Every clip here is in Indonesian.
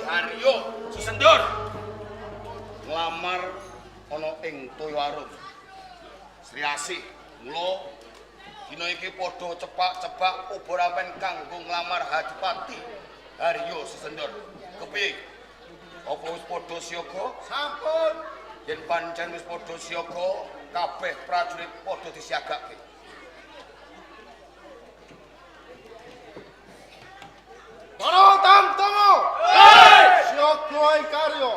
Haryo Susendur nglamar ana ing Toyoarum. Sri Asih, mula dina iki padha cepak-cepak ubur-apen kanggo nglamar Hadipati Haryo Susendur. Kepiye? Apa wis padha siaga? Sampun. Yen pancen wis padha siaga, kabeh prajurit padha disiagake. Para tamtama. Siaga ing karya.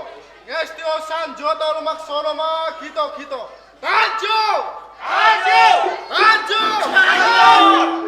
Ngesti sanjata lumaksana magita-gita. Tanjo! Tanjo! Tanjo! Tanjo!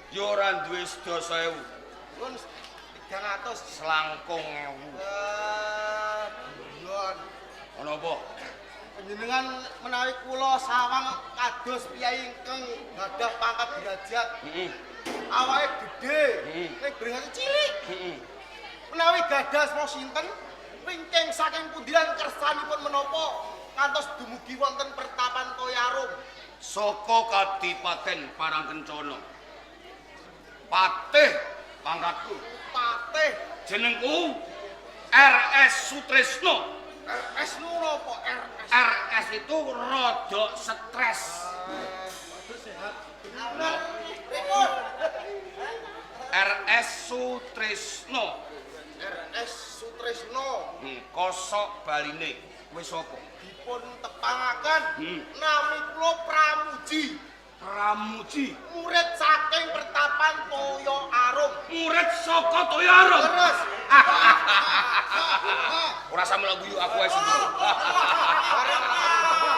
Ya ora duwe sedasa ewu. Pun 300 selangkung ewu. Bulan. Ana apa? Panjenengan menawi kula sawang kados piyai ingkang gadah pangkat derajat. Heeh. Awake gedhe, ning brengake cilik. Heeh. Menawi gadah asma sinten? Wingking saking pundian kersanipun menapa kantos dumugi wonten pertapan Toyarum? Saka Kadipaten Parangkencana. Patih pangkatku. Patih Jenengku RS Sutrisno. RS nu napa RS? RS itu rada stres. Sehat. Pripun? RS Sutrisno. RS Sutrisno Kosok baline. Wis sapa? dipun tepangaken Hmm. nami kula Pramuji, Pramuji. murid saking pertapan Toya Arum. Murid saka Toyarum. Terus Ora sampe guyu aku wae sendiri.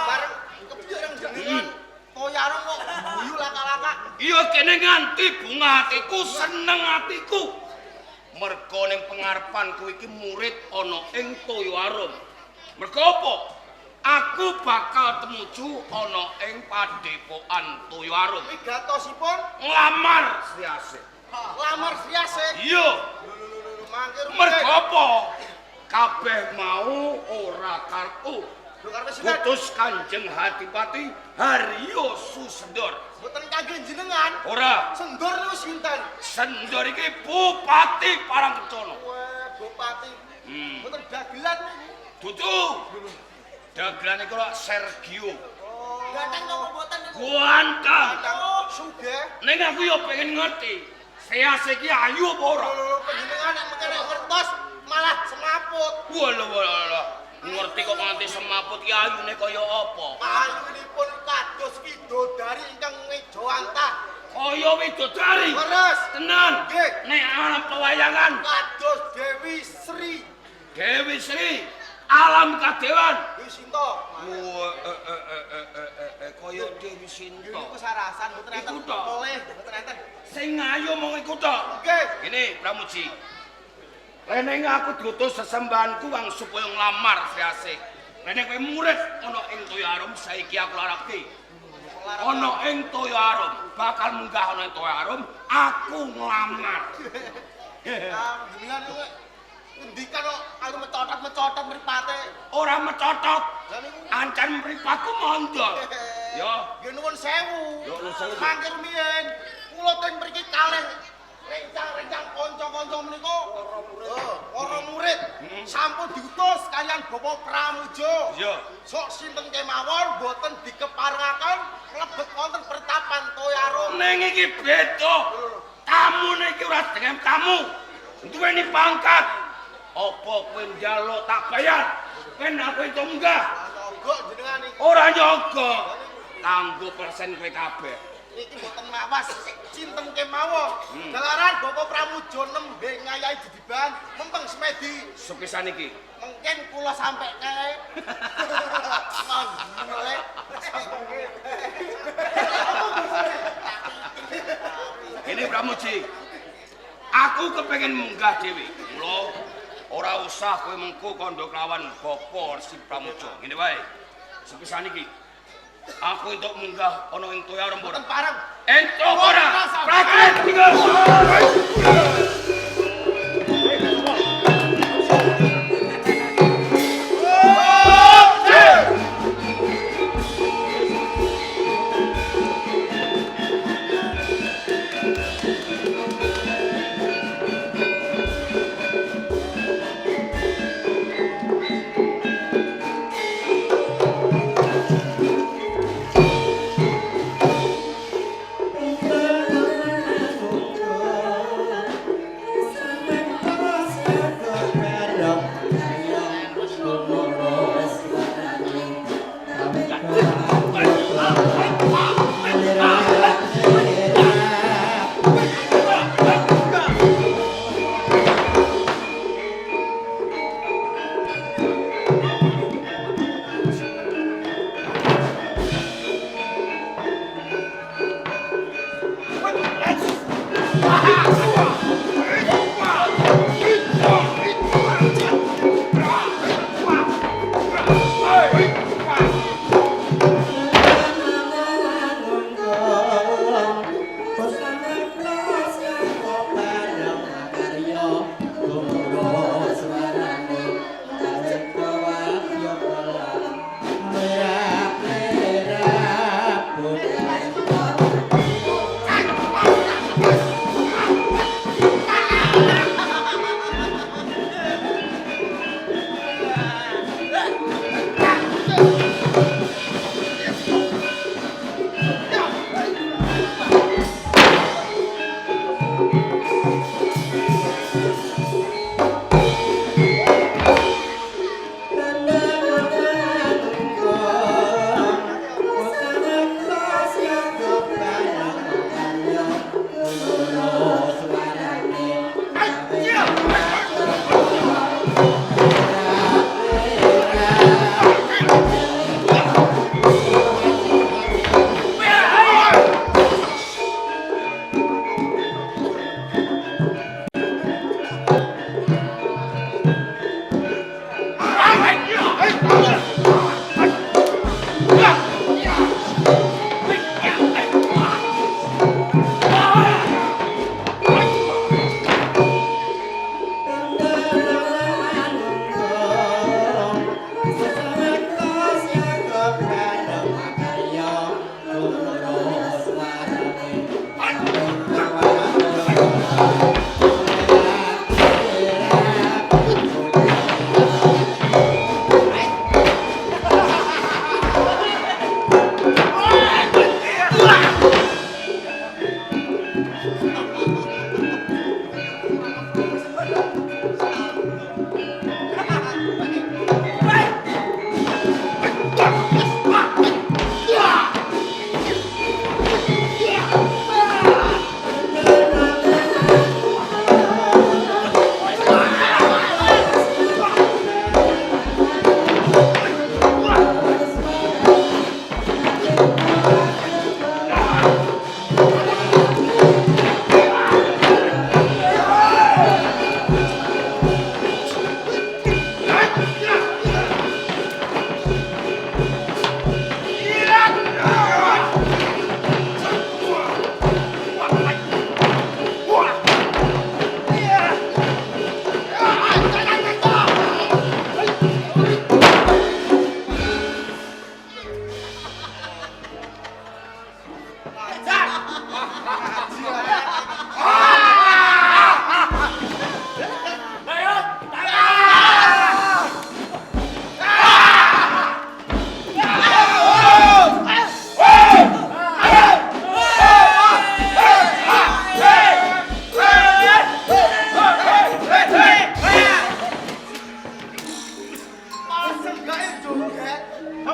bareng kepiye yang jenengan Toya Arum kok guyu laka-laka. Iya kene nganti bunga atiku seneng atiku. Merga ning pengarepanku iki murid ana ing Toyarum. Merga apa? Aku bakal temuju ana ing padepokan Toyarum. Wigatosipun Nglamar Sriasih. lamar Sriasih. Iya, Mangkir merga apa? Kabeh mau ora karepku. lho karepe sinten? Putus Kanjeng Hadipati Haryo Susendor. Mboten kangge jenengan. Ora, Sendor niku sinten? Sendor iki Bupati Parangkencana. Wah, Bupati. Hmm. Mboten dagelan niku. Dudu. Dagelane kula Sergio. Ganteng napa mboten niku? Ganteng. Kadang sugih. Ning aku yo pengen ngerti. Sriasih iki ayu apa ora? Lho panjenengan nek mekene ngertos malah semaput. Walah. Ngerti kok nganti semaput ki ayune kaya apa? Ayunipun kados widodari ingkang ngejo antah. Kaya widodari. Leres. Tenan. Nggih. Nek alam pewayangan Kados Dewi Sri. Dewi Sri alam kadewan. Dewi Sinta. Wah, kaya Dewi Sinta. Niku sarasan mboten enten. Iku tok. Oleh mboten enten. Sing ayu mung iku tok. Nggih. Gini, Pramuji. Leneng aku diutus sesembahanku wang supaya nglamar Sriasih. Leneng kowe murid ana ing Toyarum saiki aku larapke. Ana ing Toyarum, bakal munggah ana ing Toyarum, aku nglamar. Jenengan niku ngendikan kok aku mecotot mripate. Ora mecotot, Lah niku ancen mripatku mondol. Ya, nggih nuwun sewu. Ya, nuwun sewu. Mangkir rumiyin kula teng mriki kalih rencang-rencang kanca-kanca menika para murid sampun diutus kalian Bapak Pramujo. iya. Sok sinten kemawon boten dikeparengaken mlebet wonten pertapan Toyarum. Ning iki beda. Tamune iki ora dengan tamu. Duweni pangkat. Apa kowe njaluk tak bayar? Ben aku itu munggah. Nyogok jenengan iki. Ora nyogo. Kanggo persen kowe kabeh. Iki boten mawas sinten kemawon. Dalaran Bapak Pramujo nembe ngayahi didiban mempeng semedi. Sepisan iki. Mungkin kula sampe kae. Mulai Ini Pramuji. Aku kepengen munggah dhewe. Mula ora usah kowe mengko kandha kelawan Bapak Si Pramujo. Ngene wae. Sepisan iki. Aku entuk munggah ana ing Toyarum ora. boten pareng. Entuk ora. Prajurit tinggal.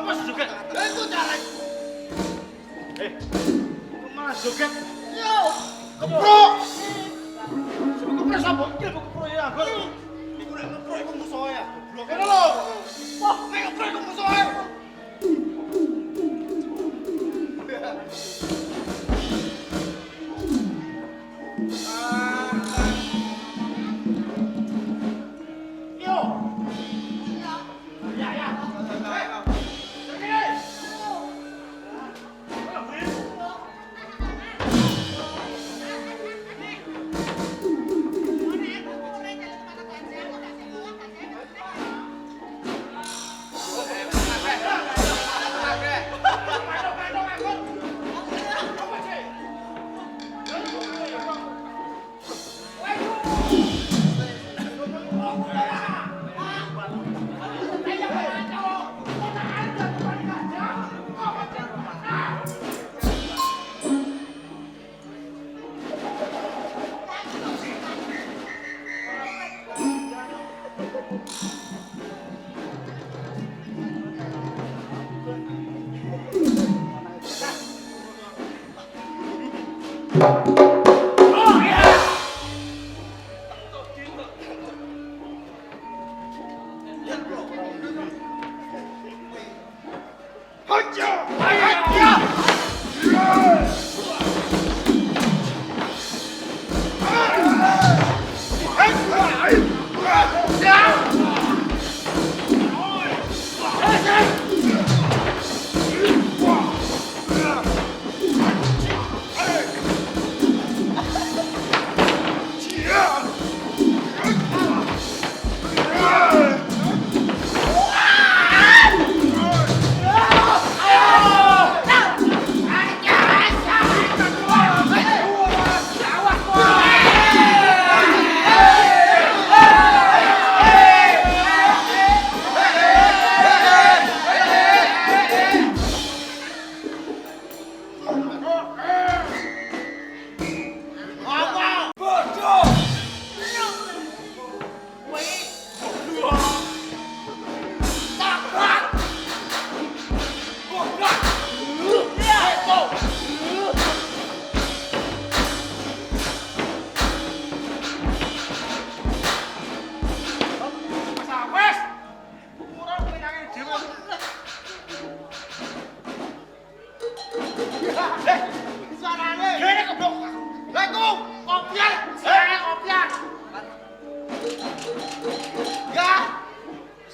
Apa joget? Itu cara. Malah joget. Yo, keprok. Keprok sapa? Iki keprok ya, Gol. Iku nek keprok iku musuhe ya. Goblok kene lho. Wah, nek keprok iku musuhe. Yo. Ya, ya.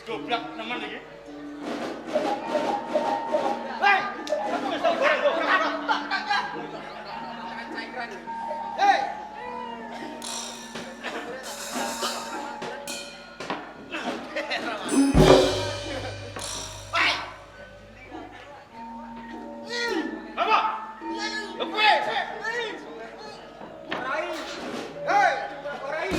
Goblok nemen iki. Apa? Kowe. Rai. Hei, Rai.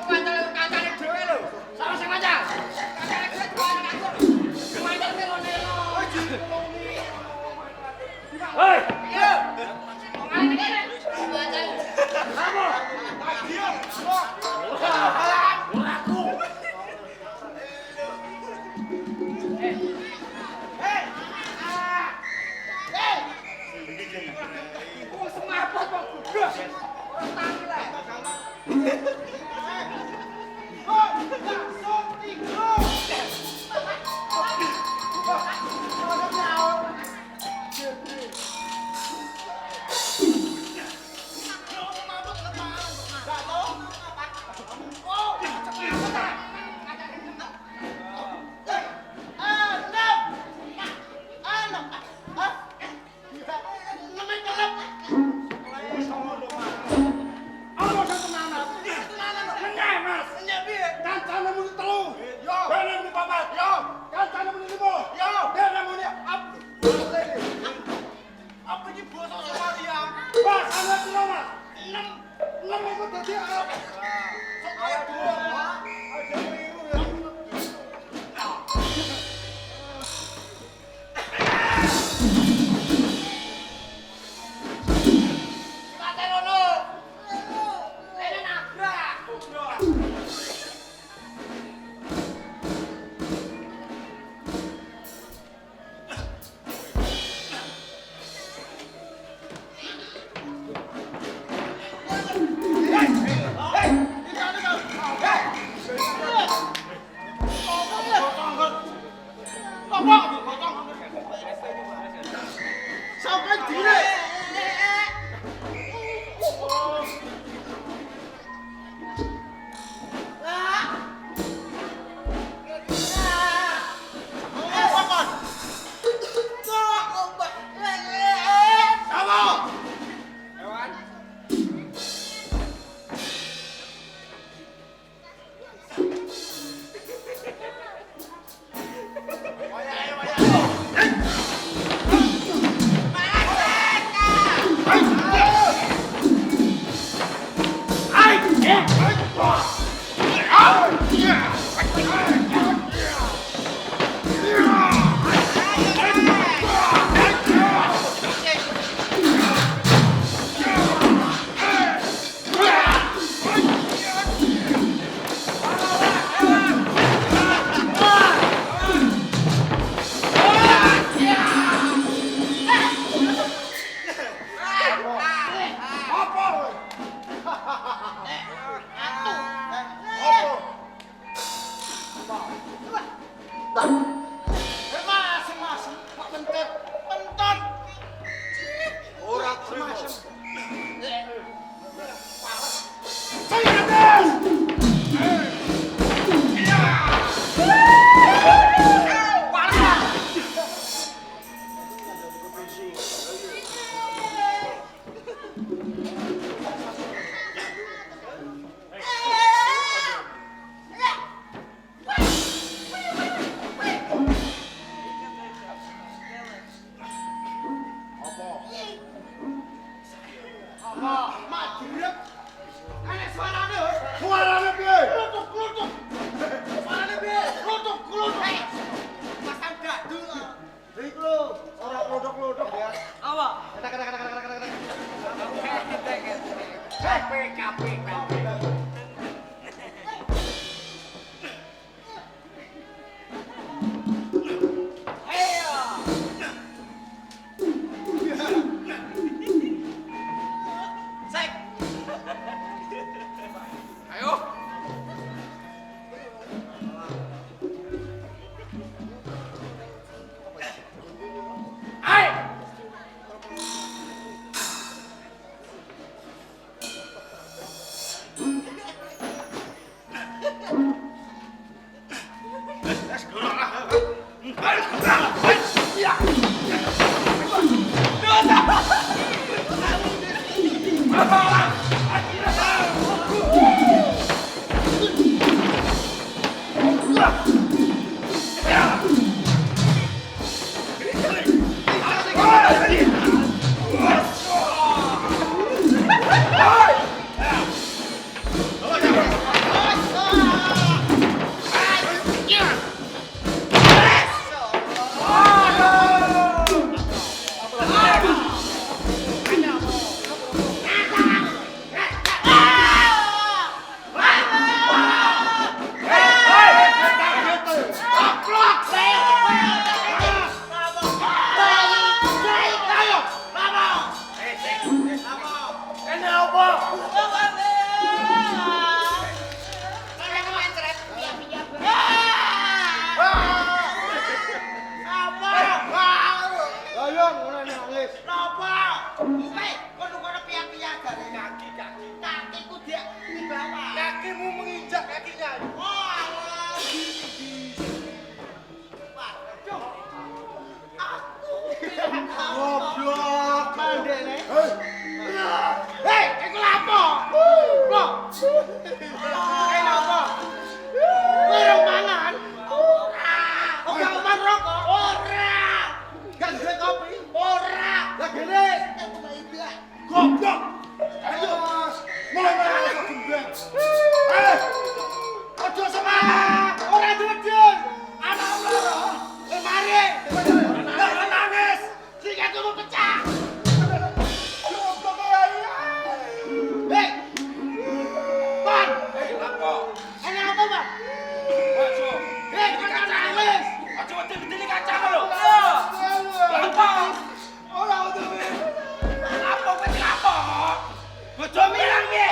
kancane dhewe lho. Sama sing kanca. Kancane dhewe dolan aku. Main nelo-nelo. Hei, Iya. Ngene kene. Kamu. Diam. aku. Kok semaput kok gugus. Ora tangi lah. Sampai dile. Ah! Ojo semangat, ora dudun. Ana loro. Mari. Jangan nangis. Sikil kudu pecah. Hei. Pan. Apa? Ana apa, Pak? Ojo. Hei, jangan nangis. Aja wedi-wedi kacang lho. Apa? Ora utuh. Apa kowe apa? Bojo mirang piye?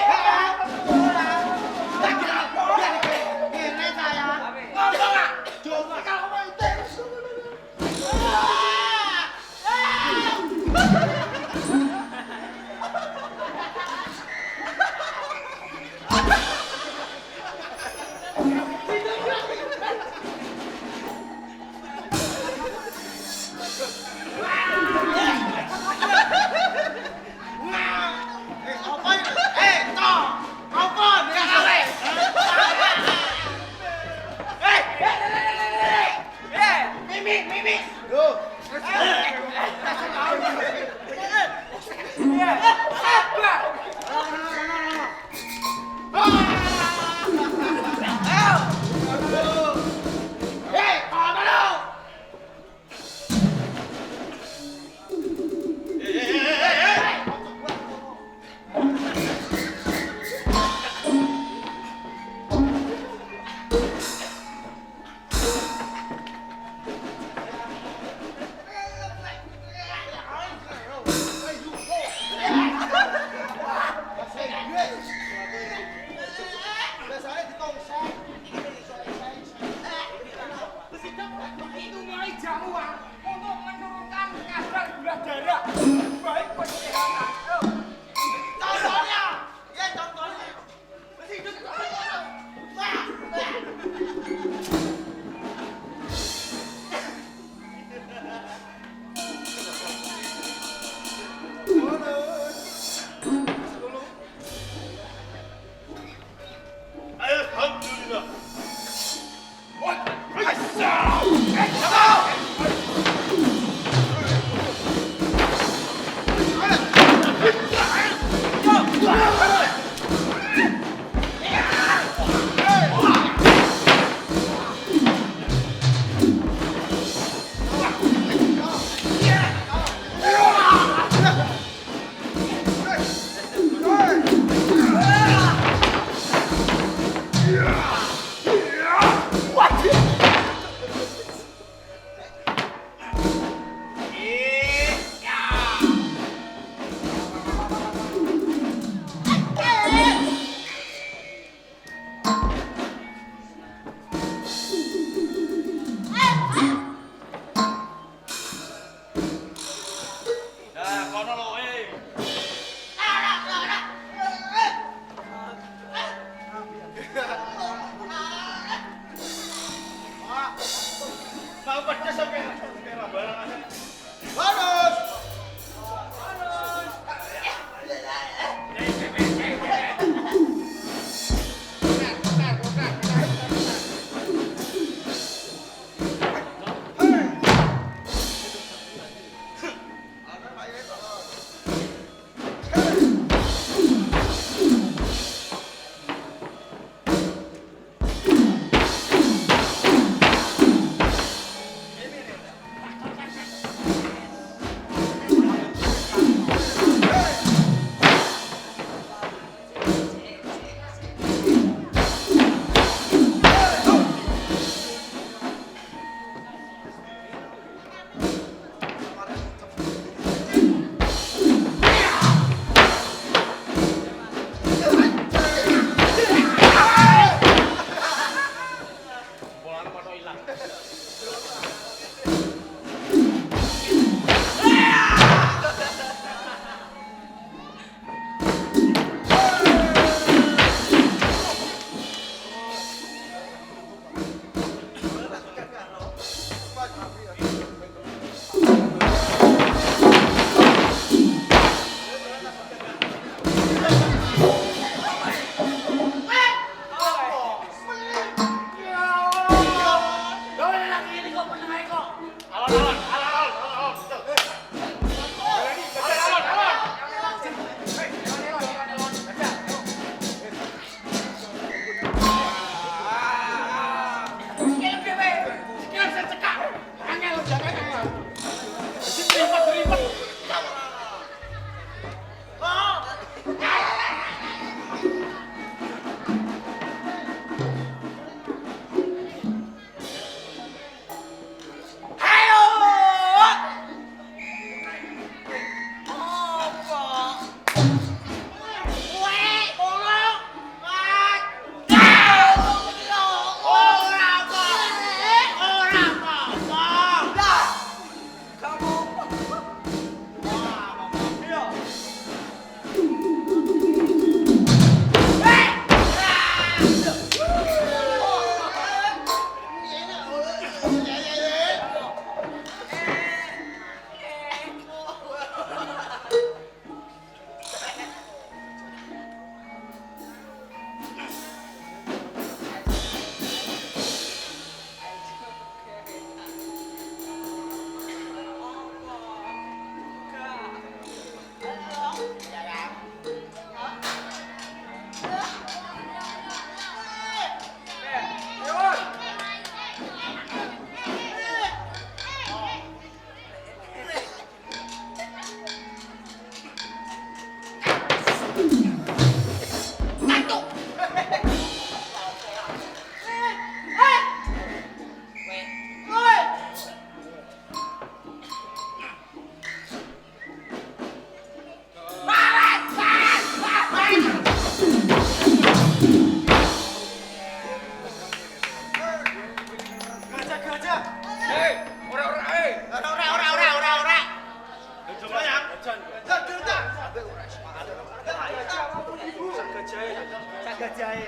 gajahe.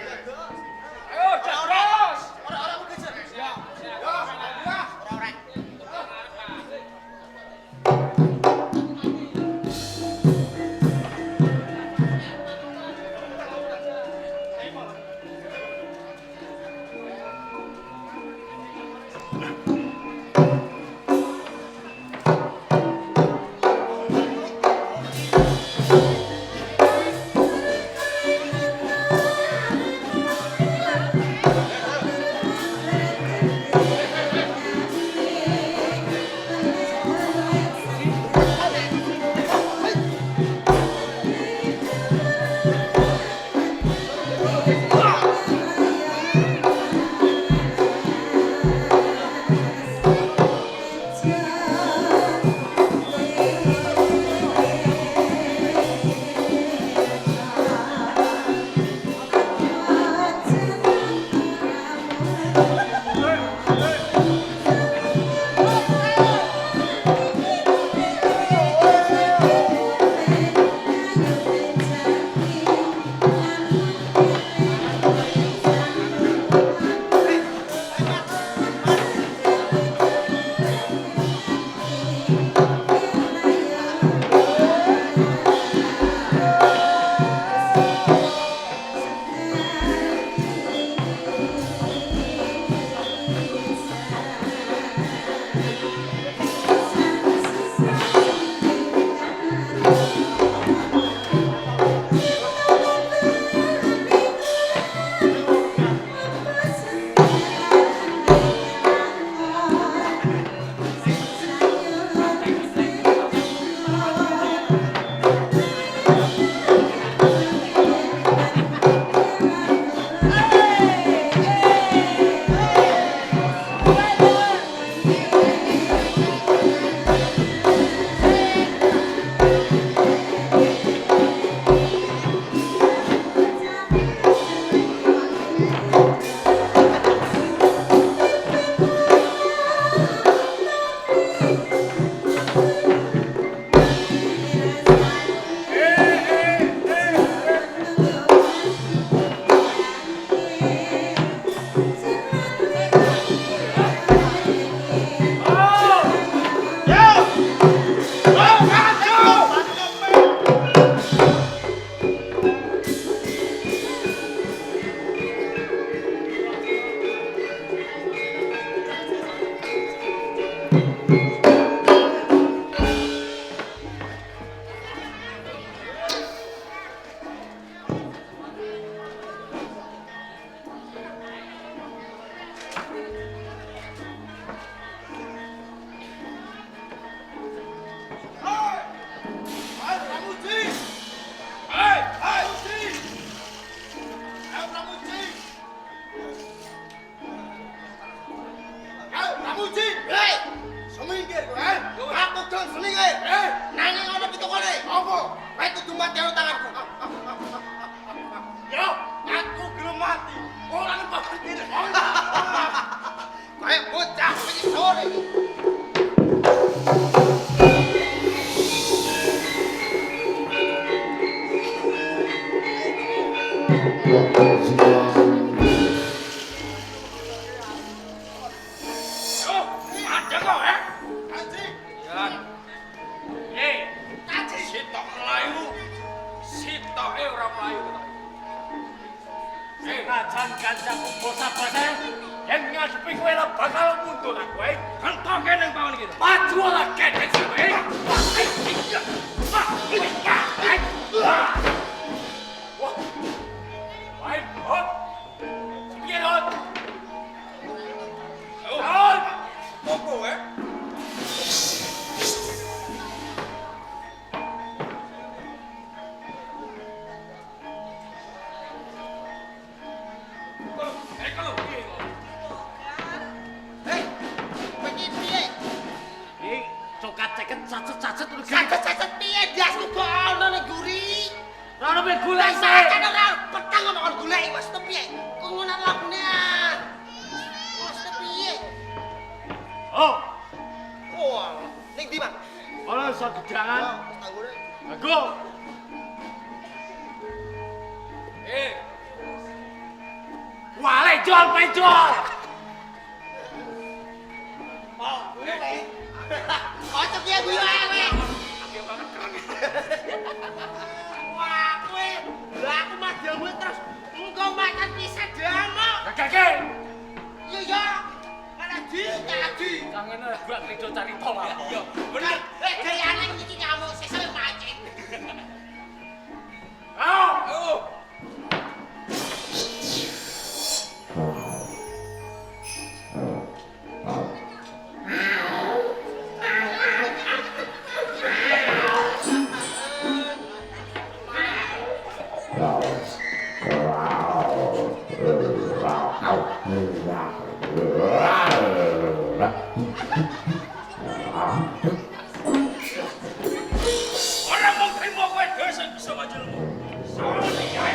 Ayo, terus. Ora aku kejar. Ya. Ora. Senajan kancaku bosa-bosa yang ngadepi kowe lah bakal mundur aku kowe. Kentoke ning pawon iki. Maju ora kedek kowe. Wah. Baik, hot. Piye hot? Hot. Popo Cacet-cacet udah Cacet-cacet piye dasku kok ana ning guri. Ora ono golek sih. Sakan ora petang ana kon golek wis piye. Kok ngono lagune. Wis piye. Oh, Oh, ning ndi, Mas? ono iso gedangan. Wis tanggone. Aku. penjual. Kocok dia gue awe. Wah, kowe. Lah aku mah jamu terus engko makan pisah damo. Kakek. Iya. Mana di. Kangene gak kerja cari tol. Iya, Bener. Gayane iki ngamuk sesuk mancing. Ayo. Orang mau terima kowe dosa bisa majelmu. Soalnya ya.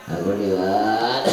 Aku lihat.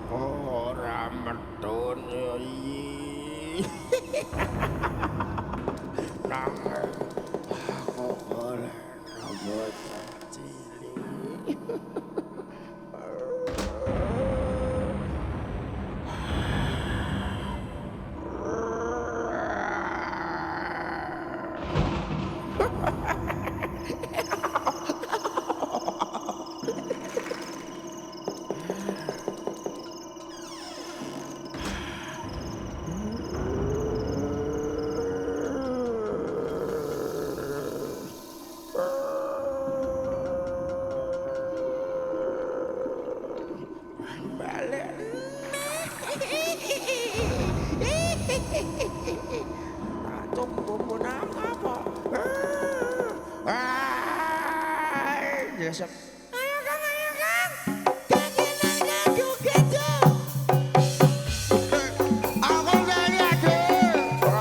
Ora medun ya iki. Nang aku ora rambut cilik. Balik. Atom bumbu nang apa? Desek. Ayo Kang, ayo Kang. Kangenannya joget dong. Aku nyanyi aduh.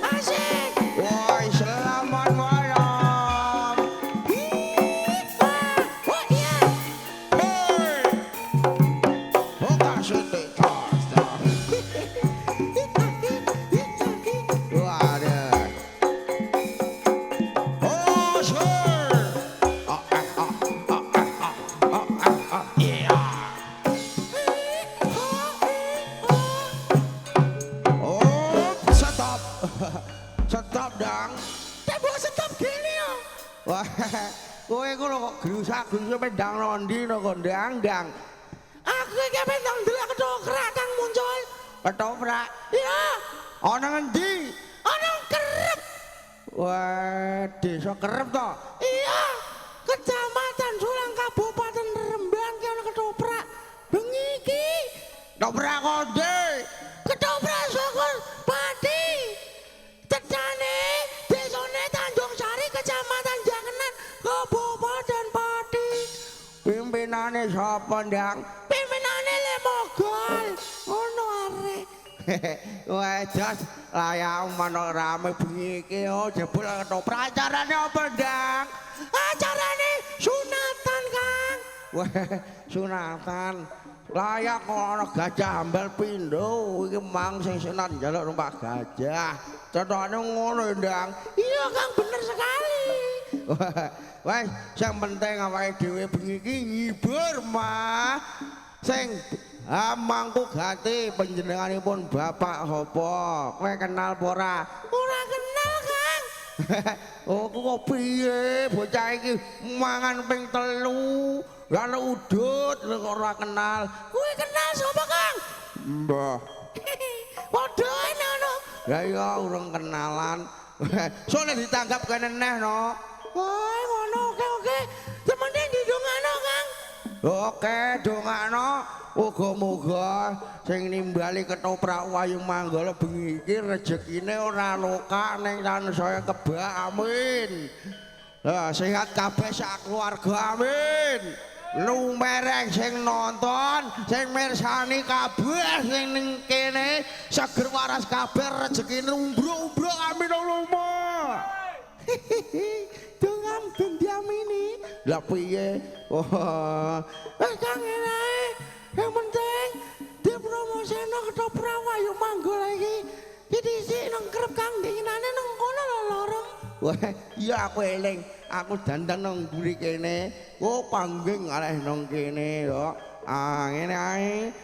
Asik. Woi, selamat malam. Oh iya. Hei. Buka sutik tas dah. Waduh. Oh, sure. Yeah. Oh, stop. Stop, Dang. Tembok stop gini yo. Wah, kowe iku lho kok grusak-grusuk pendang rondi no kondang, Dang. Aku iki pentang delok ketoprak Kang muncul. Ketoprak. Iya. Ana ngendi? Ana kerep. Wah, desa kerep to. Iya. Kecamatan Sulang Kabupaten Rembang ki ana ketoprak. Bengi iki. Ketoprak konde. Ketoprak saka Pati. Cedane desane Tanjung Sari Kecamatan Jangenan Kabupaten Pati. Pimpinane sapa, Dang? Pimpinane Le Mogol. Ono arek. Wah, jos layak manuk rame bengi iki oh jebul ketoprak. Acarane apa, Dang? Acarane sunatan Kang. Wah, sunatan. Layak kok ana gajah ambal pindho iki mang sing sunat njaluk numpak gajah. Contone ngono, Ndang. Iya Kang bener sekali. Wes, sing penting awake dhewe bengi iki ngibur, Mah. Sing mangku ganti panjenenganipun Bapak Hopo. Kowe kenal apa ora? Ora kenal Kang. Oh, kok piye bocah iki mangan ping 3. Lah udut kok ora kenal. Kowe kenal sapa Kang? Mbah. Padha ngono. Lah iya urung kenalan. Soale ditanggap kene neh no. Wah, ngono oke. Temen didongano Kang. Oke, dongakno muga-muga sing nimbali ketoprak wayung manggala bengi iki rejekine ora loka ning tansaya kebak amin. Lah sehat kabeh sak keluarga amin. Lumereng sing nonton, sing mirsani kabeh sing ning kene seger waras kabeh rejekine umbruk-umbruk amin Allahumma. Dongam ben diamini. Lah piye? Wah. Kang enae. Yang penting dipromoseno ketoprak wayung manggala iki. Iki dhisik nang krep Kang dinginane nang kono lho lorong. Wah, iya aku eling. Aku dandan nang mburi kene. Oh, panggung areh nang kene yo. Ngene ae.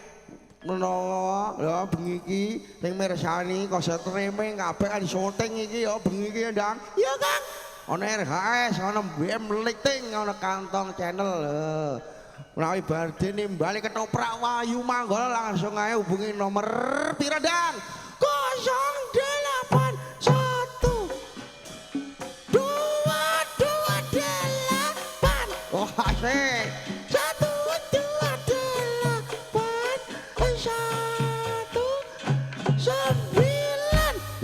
Menawa ya bengi iki sing mirsani kok streaming kabeh kan syuting iki ya bengi iki Ndang. Iya Kang. Ana RHS, ana BM Lighting, ana Kantong Channel. Menawi badhe nimbali ketoprak wayu manggala langsung ae hubungi nomor pira Ndang? 081 228. Oh, asik. 1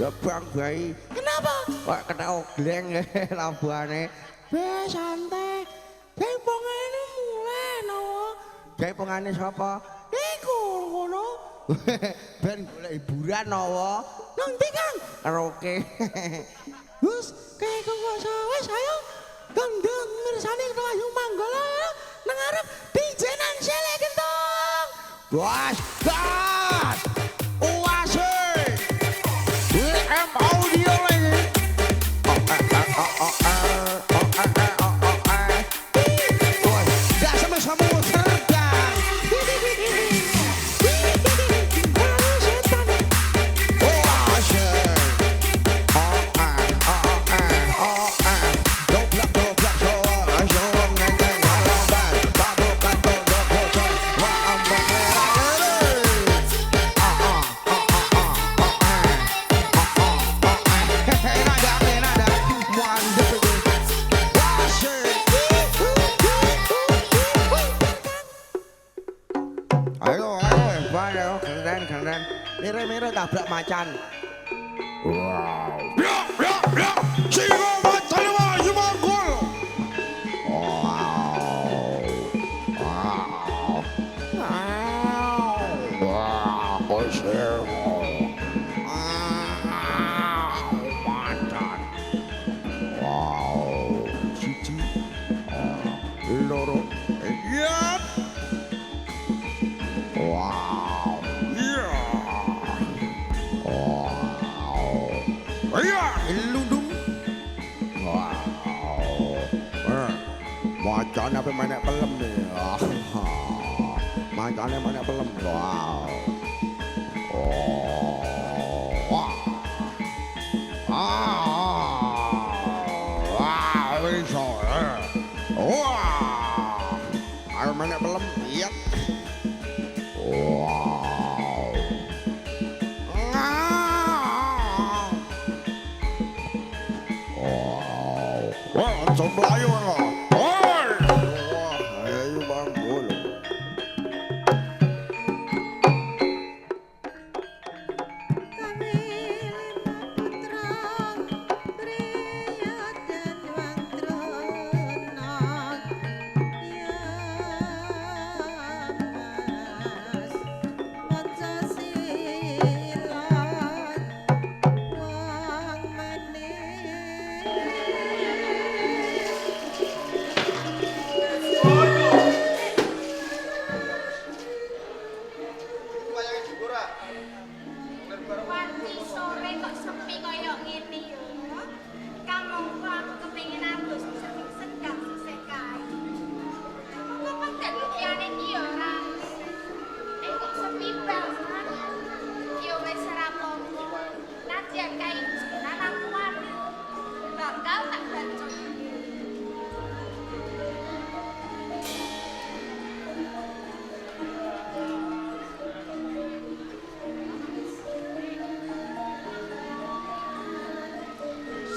Ya Bang Bayi. Kenapa? Kok kena ogleng labuhane. Be santai. Tempongane mulai nawa. Jaipongane sapa? Iku ngono. Ben golek hiburan nawa. Nang ndi Kang? Karaoke. Wes kayak kok wis ayo. Kang ndang mirsani Rahayu Manggala ya. Nang arep DJ nang sele gentong. Bos, gas. Oase. WM Audio lagi. Dah sama-sama terbang. Oase. Dobrak soal neng halaman. Babukan tondok bocor. Wa ambak ayo, keren. Mire tabrak macan. Wow. Ya. Singo macan Wahyu Manggala. Wah, kosir. Macan. Wow. Siji. Loro. Iya. Wow. Iya. Wow. Iya, lundung. Wow. Macan apa mana pelem nih. Macannya mana pelem. Wow. Wah. Wah, bisa. Wah. Ayo mana pelem. Iya. Wow. Wow. Wah, langsung Melayu lo. Wah, ayo Manggala. Wanti sore kok sepi kaya ngene ya. Kamu aku kepengin adus sedang sisih kae. Kok padha lukiyane iki ya ora. Kok sepi banget. Ya wis ora apa-apa. Nadyan kae jenengan aku anu. Bakal tak bantu.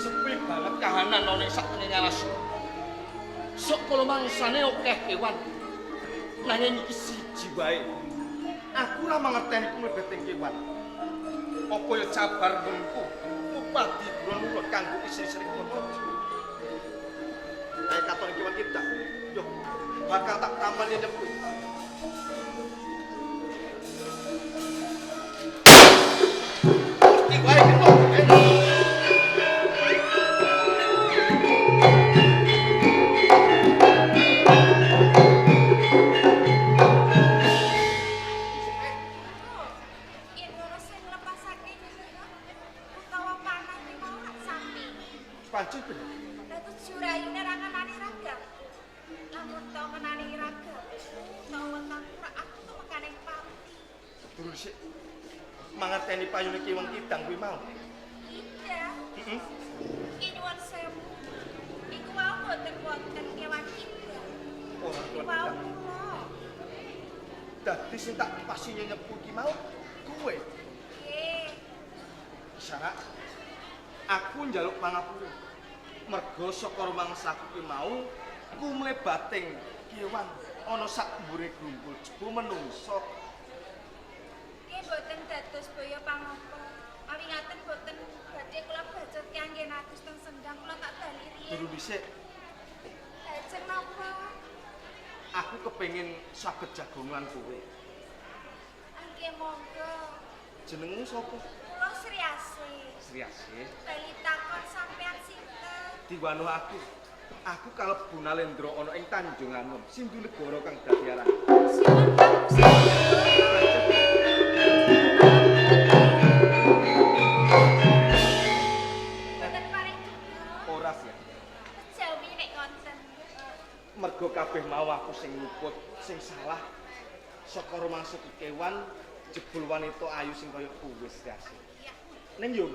Sepi banget kahanan nang sak nyalas. Sok kala mangsane akeh kewan. Nanging iki siji wae. Aku ora mangerteni kumlebeting kewan. Apa ya cabar mengku upadi bulan-bulan kanggo istri-istri kono. Kae katon kewan kita. Yo, bakal tak tamani nyebut. Iki wae ketok. Yen ngono sing lepasake utawa panah iki mau rak sampe. Pancen bener. Lah tuh jurayune ra kenani ragam. Lamun tau kenani ragam. Tau wetang aku tuh mekane pati. Durung sik mangerteni payune Kiweng Kidang kuwi mau. Iya. Heeh. Iki nyuwun sewu. Iku wae boten wonten kewan kita. Ora Iku kuat. wae kula. Dadi sing tak pasti nyepu ki mau kowe. Nggih. Sarah, aku njaluk pangapura. Mergo saka rumangsaku ki mau ku mlebating kewan ana sak mburi grumpul jebo menungso. Nggih boten dados boyo pangapa. Awi ngaten boten badhe kula bacot kangge natus teng Sendang kula tak bali riyen. Durung dhisik. Lajeng napa? Aku kepengin saged jagongan kowe. Angge monggo. Jenengmu sapa? Kula Sri Asih. Sri Asih. Bali takon sampean sinten? Diwanuh aku. Aku kalebu Nalendra ana ing Tanjunganom, Sindu Negara kang dadi aran. Siun boten paring juga. Ora sih. Jawi nek konten. Mergo kabeh mau aku sing luput, sing salah. Saka rumangsa kewan jebul wanita ayu sing kaya kowe Sri Asih. Iya. Ning yo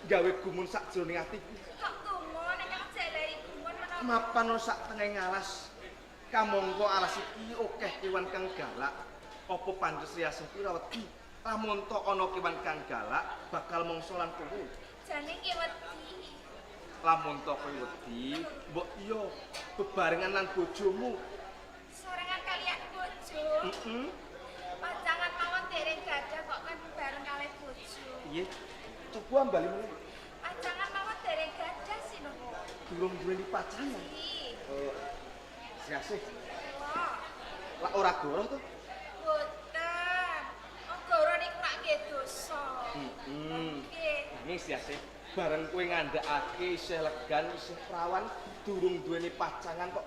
gawe gumun sakjroning atiku. Kok gumun nek jalari gumun menapa? Mapan sak tengah alas. Kamangka alas iki akeh kewan kang galak. Apa pantes Sri Asih kuwi ora wedi? Lamun to ana kewan kang galak bakal mangsa lan kowe. Jane ki wedi. Lamun to kowe wedi, mbok iya bebarengan lan bojomu. Sorengan kalian bojo. Heeh. Pacangan mawon dereng gadah kok kan bareng kalih bojo. Iye. Coba bali meneh. Pacangan mawon dereng gadah sinuwun. Durung duweni pacangan. Iki. Sri Asih, Kula lak ora goroh to? boten. Goro niku rak nggih dosa. Nggih. Nanging Sri Asih, bareng kowe ngandhakake isih legan, isih prawan, durung duweni pacangan kok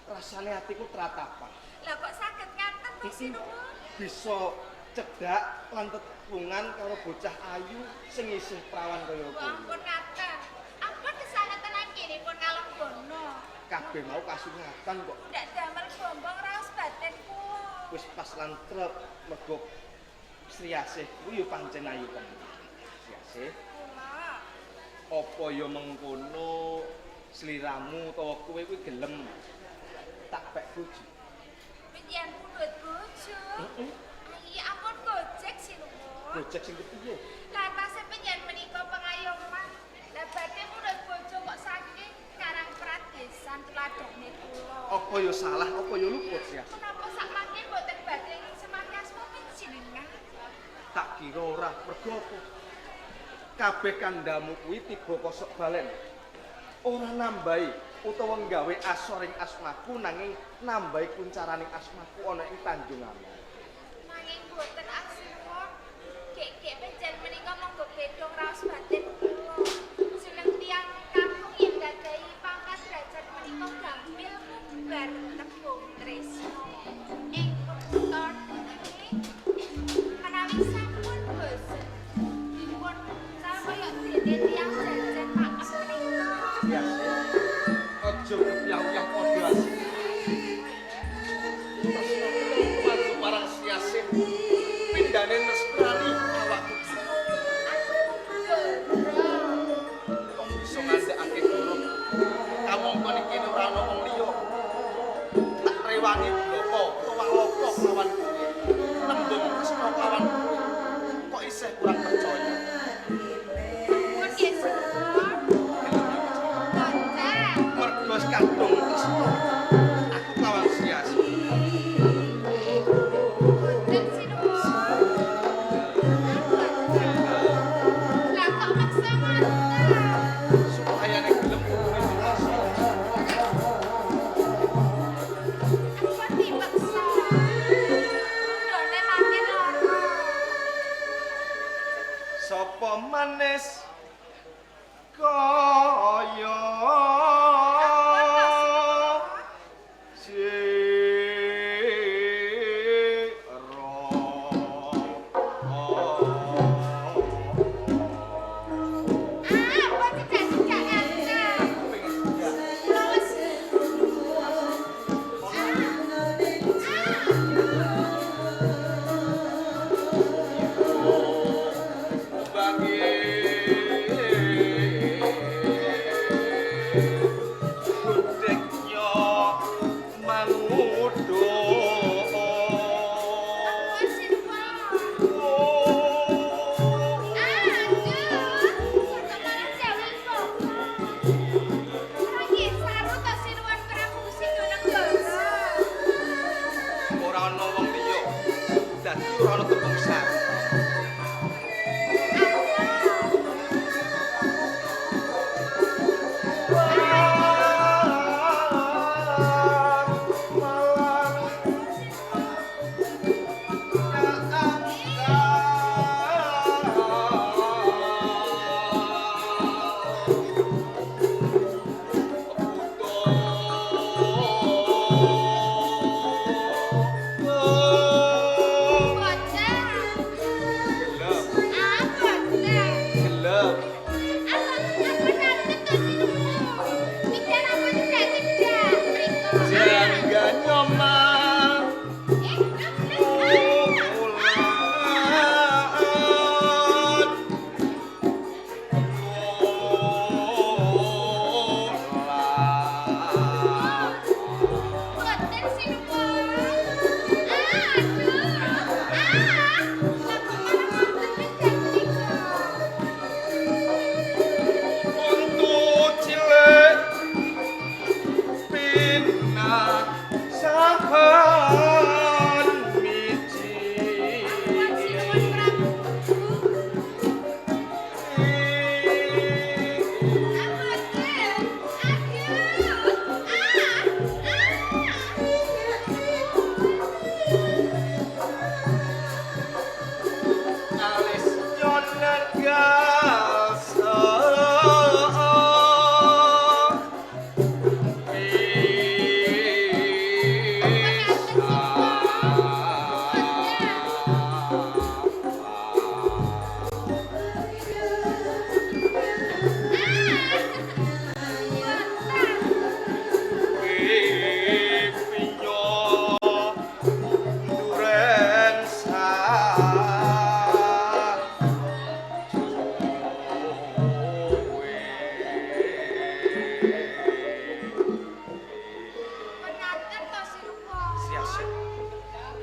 rasane atiku tratapan. Lah kok saged ngaten to sinuwun? Bisa cedak lan tetungan karo bocah ayu sing isih prawan kaya Wah, kowe. ampun ngaten. Ampun kesaneten anggenipun ngalem bono. Kabeh mau kasungatan kok. Ndak damel bombong raos batin kula. Wis pas lan trep mergo Sri Asih kuwi ya pancen ayu kan. Sri Asih, Kula. apa ya mengkono sliramu utawa kowe kuwi gelem tak pek bojo? Penjen pundhut bojo. Iya ampun gojek sinuwun. Gojek sing kepiye? Latase penjen menika pengayoman. Lah badhe pundhut bojo kok saking Karang Pradesan tuladhane kula. Apa ya salah, apa ya luput Sri Asih? Menapa sakmangke mboten badhe semangke asma panjenengan? Tak kira ora, mergo apa? Kabeh kandamu kuwi tiba kosok balen. Ora nambahi utawa nggawe asoring asmaku nanging nambahi kuncaraning asmaku ana ing Tanjunganom. Nanging boten asipun. Gek-gek penjen menika monggo bedhong raos batin kula. Jeneng tiyang kampung yen gadahi pangkat derajat menika gampil kumbar tembung tresno. Ing kebuton niki menawi sampun bosen. Dipun saya dene tiyang jajan makan menika. Ya, aja kepiawiyah padha asih. Terus marang Sri Asih pindhane mesrani awakku. Kok bisa ngandhakake guru. Kamangka niki ora ana wong liya. Tak rewangi bloko utawa loko lawan kowe. Tembung tresna lawan kowe. Kok isih kurang percaya. Pun nggih sinuwun. Boten. Mergo kadung tresna. Aku lawan Sri Asih. Boten sinuwun. Lah kok maksa ngoten? Supaya nek gelem kowe dewasa. Apa dipaksa? Done makin lara. Sapa manis kaya Apa tidak ngancam? Kula wis wis sinuwun. ora ana wong liya. Dadi ora ana tembung sar.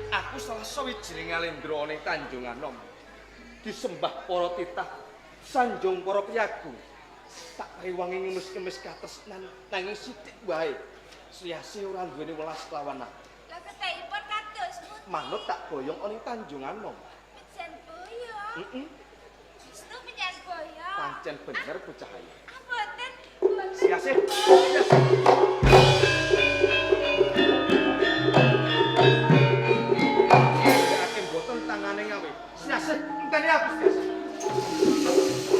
Aku salah sawijining alendra ning Tanjung Anom. Disembah para titah, sanjung para piyagu. Tak rewangi ngemis-ngemis katresnan nanging sithik wae. Sriasih ora duweni welas lawan aku. Lah ketekipun kados pundi? Manut tak boyong ning Tanjung Anom. Pijen boyo. Heeh. Wisnu pijen boyo. Pancen bener bocah ayu. Mboten, mboten. Sriasih. Akan boten tangane ngawe. Sriasih, enteni aku Sriasih.